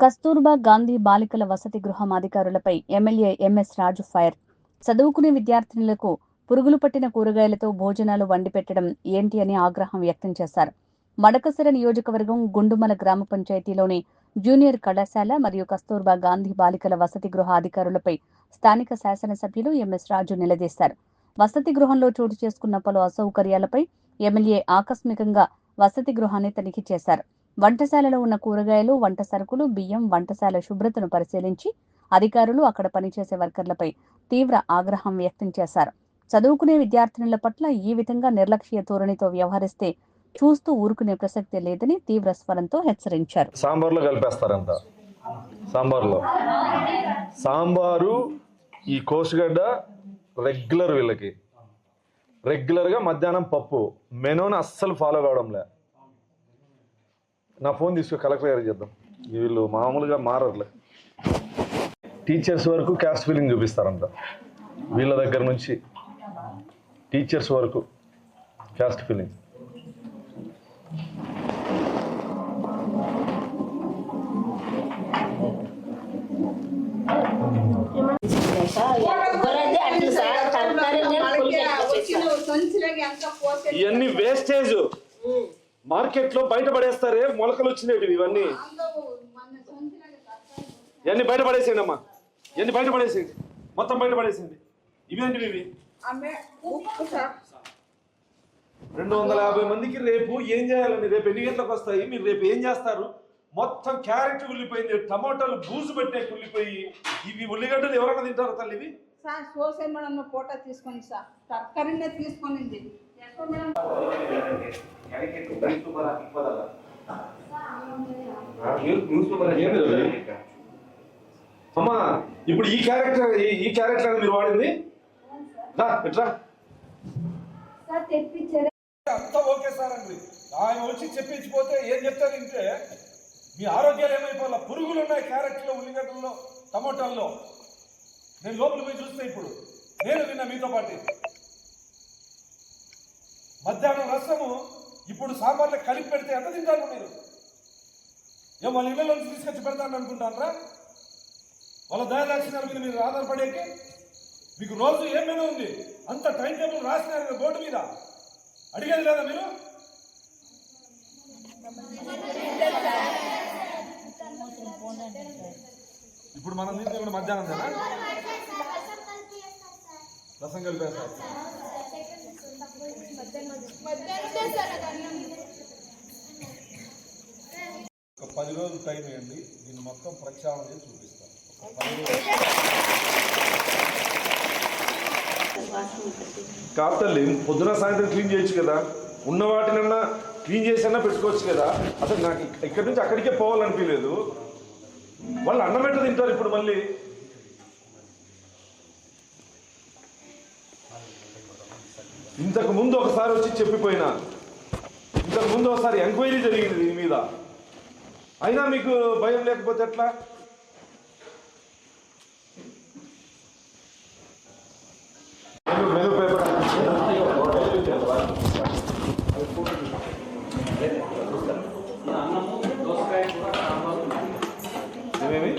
కస్తూర్బా గాంధీ బాలికల వసతి గృహం అధికారులపై ఎమ్మెల్యే ఎంఎస్ రాజు ఫైర్. చదువుకునే విద్యార్థినులకు పురుగులు పట్టిన కూరగాయలతో భోజనాలు వండి పెట్టడం ఏంటి అని ఆగ్రహం వ్యక్తం చేశారు. మడకసిర నియోజకవర్గం గుండుమల గ్రామ పంచాయతీలోని జూనియర్ కళాశాల మరియు కస్తూర్బా గాంధీ బాలికల వసతి గృహ అధికారులపై స్థానిక శాసనసభ్యులు ఎంఎస్ రాజు నిలదీశారు. వసతి గృహంలో చోటు చేసుకున్న పలు అసౌకర్యాలపై ఎమ్మెల్యే ఆకస్మికంగా వసతి గృహాన్ని తనిఖీ చేశారు. వంటశాలలో ఉన్న కూరగాయలు, వంట సరుకులు, బియ్యం, వంటశాల శుభ్రతను పరిశీలించి అధికారులు అక్కడ పనిచేసే వర్కర్లపై తీవ్ర ఆగ్రహం వ్యక్తం చేశారు. చదువుకునే విద్యార్థినుల పట్ల ఈ విధంగా నిర్లక్ష్య ధోరణితో వ్యవహరిస్తే చూస్తూ ఊరుకునే ప్రసక్తే లేదని తీవ్ర స్వరంతో హెచ్చరించారు. సాంబార్లో కలిపేస్తారంట. సాంబారు ఈ కోసుగడ్డ రెగ్యులర్, వీళ్ళకి రెగ్యులర్గా మధ్యాహ్నం పప్పు మెనూని అస్సలు ఫాలో కావడంలే. నా ఫోన్ తీసుకో, కలెక్టర్ గారికి చేద్దాం. వీళ్ళు మామూలుగా మారర్లే. టీచర్స్ వరకు క్యాస్ట్ ఫీలింగ్ చూపిస్తారంట. వీళ్ళ దగ్గర నుంచి టీచర్స్ వరకు క్యాస్ట్ ఫీలింగ్. ఇవన్నీ వేస్టేజ్ మార్కెట్ లో బయట పడేస్తారే, మొలకలు వచ్చినవి ఇవన్నీ. ఇవన్నీ బయట పడేసేయండి అమ్మా, ఇవన్నీ బయట పడేసేయండి, మొత్తం బయట పడేసేయండి. ఇవేంటివి? ఇవి 250 మందికి రేపు ఏం చేయాలండి? రేపు ఎన్ని గంటలకు వస్తాయి? మీరు రేపు ఏం చేస్తారు? మొత్తం క్యారెట్ ఉల్లిపోయింది, టమాటాలు బూజు పెట్టే ఉల్లిపోయి, ఇవి ఉల్లిగడ్డలు ఎవరైనా తింటారు తల్లి? ఇవి సార్ సోషల్ మీడియా ఫోటో తీసుకొని సార్ తర్కరినే తీసుకొనింది. అమ్మా ఇప్పుడు ఈ క్యారెక్టర్ మీరు వాడింది అంతా ఓకే సార్ అండి. ఆయన వచ్చి చెప్పించిపోతే ఏం చెప్తారు ఇంటే మీ ఆరోగ్యాలు ఏమైపోవాలా? పురుగులు ఉన్నాయి క్యారెట్లో, ఉల్లిగడ్డల్లో, టమోటాల్లో. నేను లోపల పోయి చూస్తే ఇప్పుడు నేను విన్నా మీతో పాటు. మధ్యాహ్నం రసము ఇప్పుడు సాంబార్లో కలిపి పెడితే ఎంత తింటారు మీరు? ఏం వాళ్ళ ఇళ్ళలో నుంచి తీసుకొచ్చి పెడతాను అనుకుంటారా? వాళ్ళ దయాదాక్షిణాల మీద మీరు ఆధారపడేకి మీకు రోజు ఏమైనా ఉంది? అంత టైం టేబుల్ రాసినారు బోర్డు మీద, అడిగేది లేదా మీరు? ఇప్పుడు మనం తింటే కూడా మధ్యాహ్నం కదా రసం కలిపేస్తారు. ఒక 10 రోజులు టైం ఇవ్వండి, దీన్ని మొత్తం ప్రక్షాళన చేసి చూపిస్తాను. కాపుతల్లి పొద్దున సాయంత్రం క్లీన్ చేయొచ్చు కదా, ఉన్న వాటినన్నా క్లీన్ చేసన్నా పెట్టుకోవచ్చు కదా. అసలు నాకు ఇక్కడి నుంచి అక్కడికే పోవాలనిపించలేదు. వాళ్ళు అన్నం ఎట్లా తింటారు ఇప్పుడు? మళ్ళీ ఇంతకు ముందు ఒకసారి వచ్చి చెప్పిపోయినా, ఇంతకు ముందు ఒకసారి ఎంక్వైరీ జరిగింది దీని మీద. అయినా మీకు భయం లేకపోతే ఎట్లా? మెనూ పేపర్ ఏమేమి?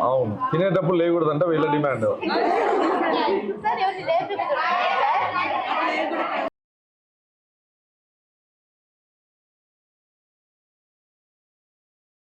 అవును, తినేటప్పుడు లేకూడదంట వీళ్ళ డిమాండ్.